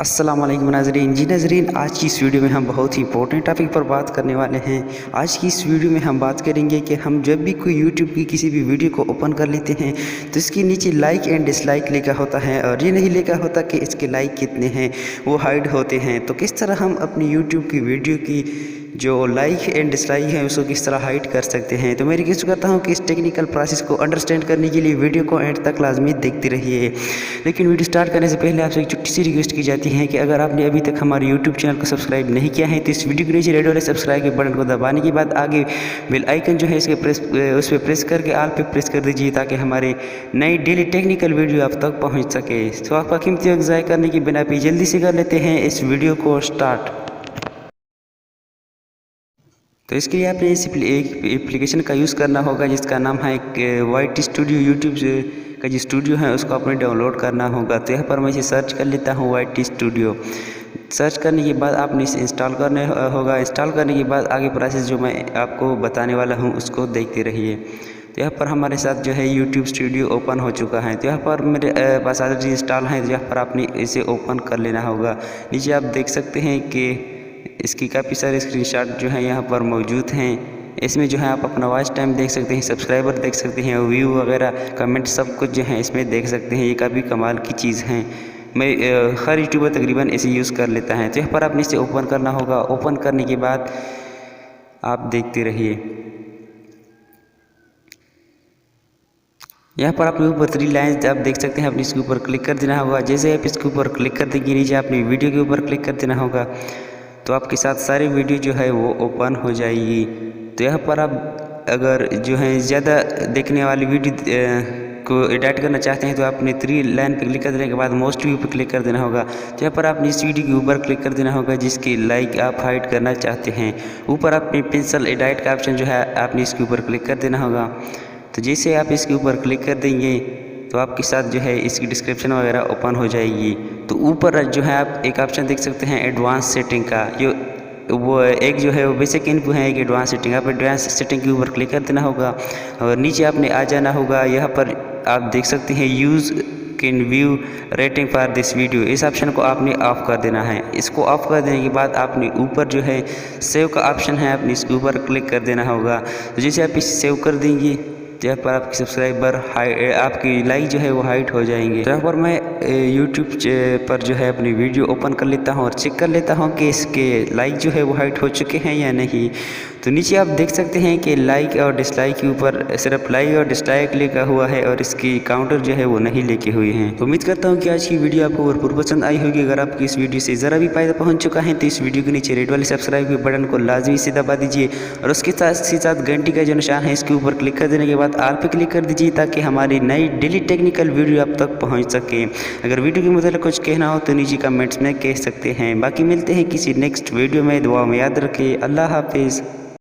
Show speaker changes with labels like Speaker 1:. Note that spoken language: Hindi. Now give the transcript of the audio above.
Speaker 1: अस्सलाम वालेकुम नाज़रीन। जी नाज़रीन, आज की इस वीडियो में हम बहुत ही इंपॉर्टेंट टॉपिक पर बात करने वाले हैं। आज की इस वीडियो में हम बात करेंगे कि हम जब भी कोई यूट्यूब की किसी भी वीडियो को ओपन कर लेते हैं तो इसके नीचे लाइक एंड डिसलाइक लिखा होता है और ये नहीं लिखा होता कि इसके लाइक कितने हैं, वो हाइड होते हैं। तो किस तरह हम अपनी यूट्यूब की वीडियो की जो लाइक एंड डिसलाइक है उसको किस तरह हाइड कर सकते हैं। तो मैं रिक्वेस्ट करता हूँ कि इस टेक्निकल प्रोसेस को अंडरस्टैंड करने के लिए वीडियो को एंड तक लाजमी देखते रहिए। लेकिन वीडियो स्टार्ट करने से पहले आपसे एक छोटी सी रिक्वेस्ट की जाती है कि अगर आपने अभी तक हमारे यूट्यूब चैनल को सब्सक्राइब नहीं किया है तो इस वीडियो के नीचे रेड वाले सब्सक्राइब के बटन को दबाने के बाद आगे बेल आइकन जो है इसके उस पर प्रेस करके ऑल पे प्रेस कर दीजिए ताकि हमारे नई डेली टेक्निकल वीडियो आप तक पहुँच सके। तो आपका कीमती वक्त ज़ाया करने की बिना पे जल्दी से कर लेते हैं इस वीडियो को स्टार्ट। तो इसके लिए आपने इस एक एप्लीकेशन का यूज़ करना होगा जिसका नाम है वाइट स्टूडियो। यूट्यूब का जो स्टूडियो है उसको आपने डाउनलोड करना होगा। तो यहाँ पर मैं इसे सर्च कर लेता हूँ वाइट स्टूडियो। सर्च करने के बाद आपने इसे इंस्टॉल करना होगा। इंस्टॉल करने के बाद आगे प्रोसेस जो मैं आपको बताने वाला हूँ उसको देखते रहिए। तो यहाँ पर हमारे साथ जो है यूट्यूब स्टूडियो ओपन हो चुका है। तो यहाँ पर मेरे पास ऑलरेडी इंस्टॉल है। तो यहाँ पर आपने इसे ओपन कर लेना होगा। नीचे आप देख सकते हैं कि इसकी काफ़ी सारे स्क्रीनशॉट जो है यहाँ पर मौजूद हैं। इसमें जो है आप अपना वॉच टाइम देख सकते हैं, सब्सक्राइबर देख सकते हैं, व्यू वगैरह कमेंट सब कुछ जो है इसमें देख सकते हैं। ये काफ़ी कमाल की चीज़ है। मैं हर यूट्यूबर तकरीबन इसे यूज़ कर लेता है। तो यहाँ पर आपने इसे ओपन करना होगा। ओपन करने के बाद आप देखते रहिए। यहाँ पर आपने ऊपर 3 लाइन्स आप देख सकते हैं। आपने इसके ऊपर क्लिक कर देना होगा। जैसे आप इसके ऊपर क्लिक कर देंगे नीचे आपने वीडियो के ऊपर क्लिक कर देना होगा तो आपके साथ सारी वीडियो जो है वो ओपन हो जाएगी। तो यहाँ पर आप अगर जो है ज़्यादा देखने वाली वीडियो को एडिट करना चाहते हैं तो आपने 3 लाइन पर क्लिक कर देने के बाद मोस्ट व्यू पर क्लिक कर देना होगा। तो यहाँ पर आपने इस वीडियो के ऊपर क्लिक कर देना होगा जिसकी लाइक आप हाइड करना चाहते हैं। ऊपर आपने पेंसिल एडिट का ऑप्शन जो है आपने इसके ऊपर क्लिक कर देना होगा। तो जैसे आप इसके ऊपर क्लिक कर देंगे तो आपके साथ जो है इसकी डिस्क्रिप्शन वगैरह ओपन हो जाएगी। तो ऊपर जो है आप एक ऑप्शन देख सकते हैं एडवांस सेटिंग का। जो वो एक जो है वो बेसिक इनपु है, एक एडवांस सेटिंग। आप एडवांस सेटिंग के ऊपर क्लिक कर देना होगा और नीचे आपने आ जाना होगा। यहाँ पर आप देख सकते हैं use can view rating for this video. इस ऑप्शन को आपने ऑफ कर देना है। इसको ऑफ कर देने के बाद आपने ऊपर जो है सेव का ऑप्शन है, आपने इसके ऊपर क्लिक कर देना होगा। तो जैसे आप इसे सेव कर देंगे तो यहाँ पर आपके सब्सक्राइबर आपकी लाइक जो है वो हाइट हो जाएंगे। तो यहाँ पर मैं यूट्यूब पर जो है अपनी वीडियो ओपन कर लेता हूँ और चेक कर लेता हूँ कि इसके लाइक जो है वो हाइट हो चुके हैं या नहीं। तो नीचे आप देख सकते हैं कि लाइक और डिसलाइक के ऊपर सिर्फ लाइक और डिसलाइक लिखा हुआ है और इसकी काउंटर जो है वो नहीं लिखे हुए हैं। तो उम्मीद करता हूँ कि आज की वीडियो आपको भरपूर पसंद आई होगी। अगर आपकी इस वीडियो से ज़रा भी फायदा पहुँच चुका है तो इस वीडियो के नीचे रेड वाले सब्सक्राइब के बटन को लाजमी से दबा दीजिए और उसके साथ घंटी का जो निशान है इसके ऊपर क्लिक कर देने के बाद ऑल पे क्लिक कर दीजिए ताकि हमारी नई डेली टेक्निकल वीडियो आप तक पहुँच सके। अगर वीडियो के मतलब कुछ कहना हो तो नीचे कमेंट्स में कह सकते हैं। बाकी मिलते हैं किसी नेक्स्ट वीडियो में। दुआ में याद रखें। अल्लाह हाफिज़।